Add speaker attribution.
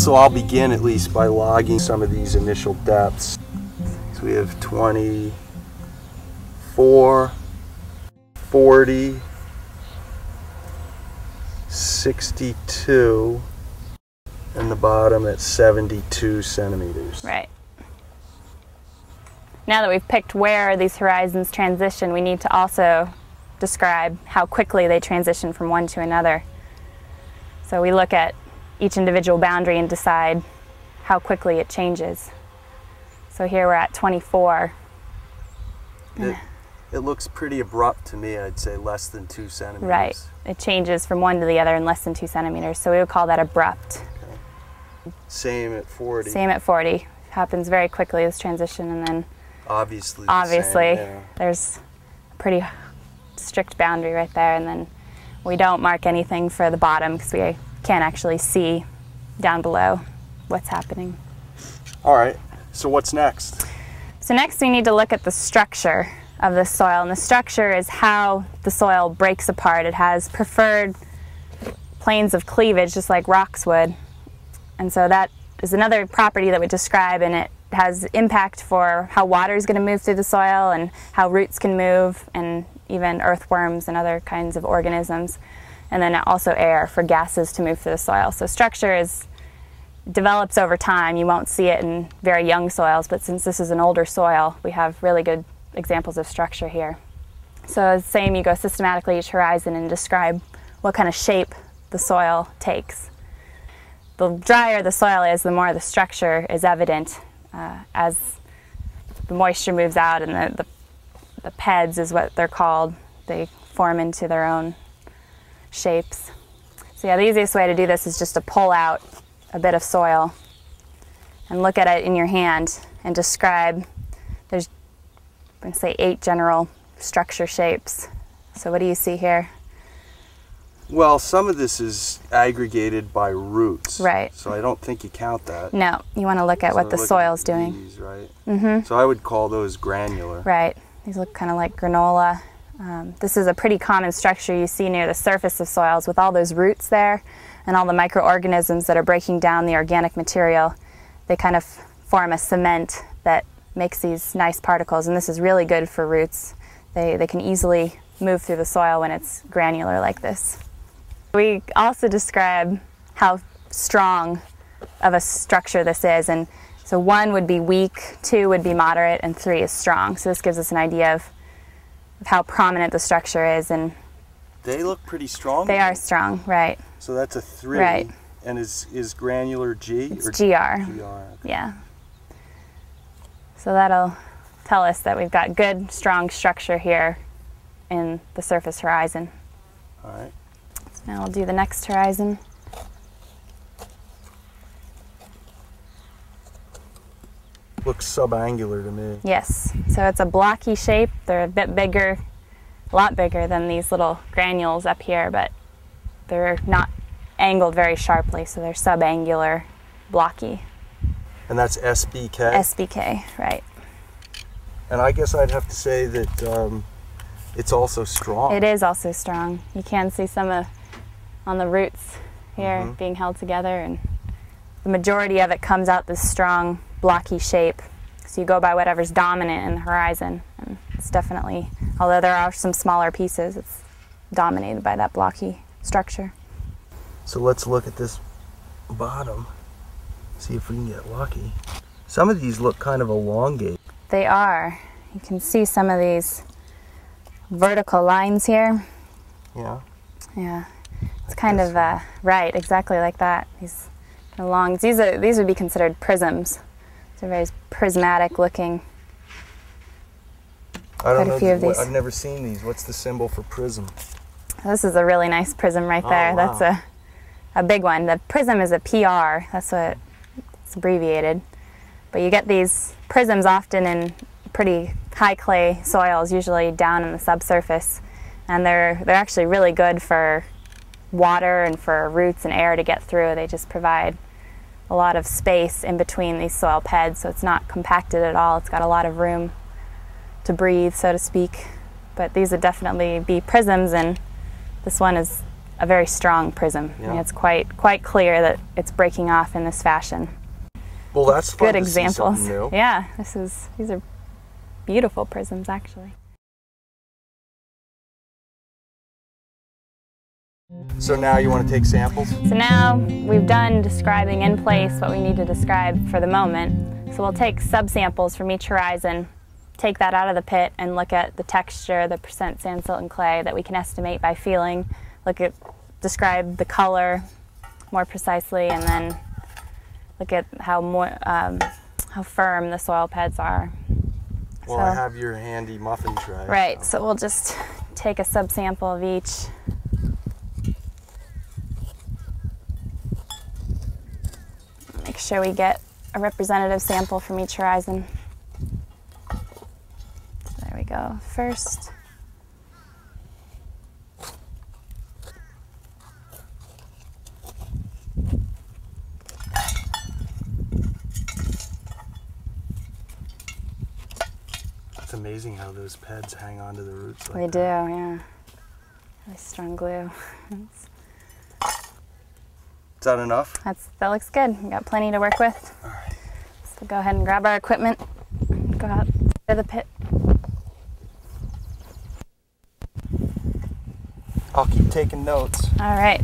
Speaker 1: So I'll begin at least by logging some of these initial depths. So we have 24, 40, 62, and the bottom at 72 centimeters.
Speaker 2: Right. Now that we've picked where these horizons transition, we need to also describe how quickly they transition from one to another. So we look at each individual boundary and decide how quickly it changes. So here we're at 24.
Speaker 1: It looks pretty abrupt to me. I'd say less than 2 centimeters.
Speaker 2: Right. It changes from one to the other in less than 2 centimeters. So we would call that abrupt.
Speaker 1: Okay. Same at 40.
Speaker 2: Same at 40. Happens very quickly, this transition, and then
Speaker 1: obviously
Speaker 2: there's a pretty strict boundary right there, and then we don't mark anything for the bottom because we can't actually see down below what's happening.
Speaker 1: All right, so what's next?
Speaker 2: So next we need to look at the structure of the soil, and the structure is how the soil breaks apart. It has preferred planes of cleavage just like rocks would, and so that is another property that we describe, and it has impact for how water is going to move through the soil and how roots can move, and even earthworms and other kinds of organisms, and then also air for gases to move through the soil. So structure develops over time. You won't see it in very young soils, but since this is an older soil, we have really good examples of structure here. So same, you go systematically each horizon and describe what kind of shape the soil takes. The drier the soil is, the more the structure is evident as the moisture moves out, and the PEDs is what they're called. They form into their own shapes. So yeah, the easiest way to do this is just to pull out a bit of soil and look at it in your hand and describe. There's, I'm going to say, 8 general structure shapes. So what do you see here?
Speaker 1: Well, some of this is aggregated by roots.
Speaker 2: Right.
Speaker 1: So I don't think you count that.
Speaker 2: No, you want to look at what the soil's doing.
Speaker 1: These, right?
Speaker 2: Mm-hmm.
Speaker 1: So I would call those granular.
Speaker 2: Right. These look kind of like granola. This is a pretty common structure you see near the surface of soils with all those roots there and all the microorganisms that are breaking down the organic material. They kind of form a cement that makes these nice particles, and this is really good for roots. They can easily move through the soil when it's granular like this. We also describe how strong of a structure this is, and so 1 would be weak, 2 would be moderate, and 3 is strong. So this gives us an idea of how prominent the structure is. And
Speaker 1: they look pretty strong.
Speaker 2: They are strong, right.
Speaker 1: So that's a 3.
Speaker 2: Right.
Speaker 1: And is granular G?
Speaker 2: It's
Speaker 1: or
Speaker 2: GR.
Speaker 1: GR, okay.
Speaker 2: Yeah. So that'll tell us that we've got good, strong structure here in the surface horizon.
Speaker 1: All right.
Speaker 2: So now we'll do the next horizon.
Speaker 1: Looks subangular to me.
Speaker 2: Yes. So it's a blocky shape. They're a bit bigger, a lot bigger than these little granules up here, but they're not angled very sharply, so they're subangular, blocky.
Speaker 1: And that's SBK?
Speaker 2: SBK, right.
Speaker 1: And I guess I'd have to say that it's also strong.
Speaker 2: It is also strong. You can see some on the roots here being held together, and the majority of it comes out this strong, blocky shape. So you go by whatever's dominant in the horizon, and it's definitely, although there are some smaller pieces, it's dominated by that blocky structure.
Speaker 1: So let's look at this bottom, see if we can get lucky. Some of these look kind of elongated.
Speaker 2: They are. You can see some of these vertical lines here.
Speaker 1: Yeah.
Speaker 2: Yeah. It's kind of, right, exactly like that. These kind of long, these would be considered prisms. They're very prismatic looking.
Speaker 1: I don't
Speaker 2: Quite a
Speaker 1: know.
Speaker 2: few of these.
Speaker 1: I've never seen these. What's the symbol for prism?
Speaker 2: This is a really nice prism right there.
Speaker 1: Oh, wow.
Speaker 2: That's a big one. The prism is a PR. That's what it's abbreviated. But you get these prisms often in pretty high clay soils, usually down in the subsurface, and they're actually really good for water and for roots and air to get through. They just provide a lot of space in between these soil beds, so it's not compacted at all. It's got a lot of room to breathe, so to speak. But these would definitely be prisms, and this one is a very strong prism.
Speaker 1: Yeah.
Speaker 2: I mean, it's quite clear that it's breaking off in this fashion.
Speaker 1: Well, that's fun
Speaker 2: Good
Speaker 1: to
Speaker 2: examples.
Speaker 1: see something new.
Speaker 2: Yeah, these are beautiful prisms actually.
Speaker 1: So now you want to take samples?
Speaker 2: So now we've done describing in place what we need to describe for the moment. So we'll take subsamples from each horizon, take that out of the pit and look at the texture, the percent sand, silt, and clay that we can estimate by feeling, describe the color more precisely, and then look at how firm the soil beds are.
Speaker 1: Well, I have your handy muffin tray.
Speaker 2: Right, so we'll just take a subsample of each. Make sure we get a representative sample from each horizon. So there we go. First.
Speaker 1: It's amazing how those peds hang onto the roots like
Speaker 2: They do, yeah. Really strong glue.
Speaker 1: Is that enough?
Speaker 2: That looks good. We got plenty to work with.
Speaker 1: All right.
Speaker 2: So go ahead and grab our equipment. Go out to the pit.
Speaker 1: I'll keep taking notes.
Speaker 2: All right.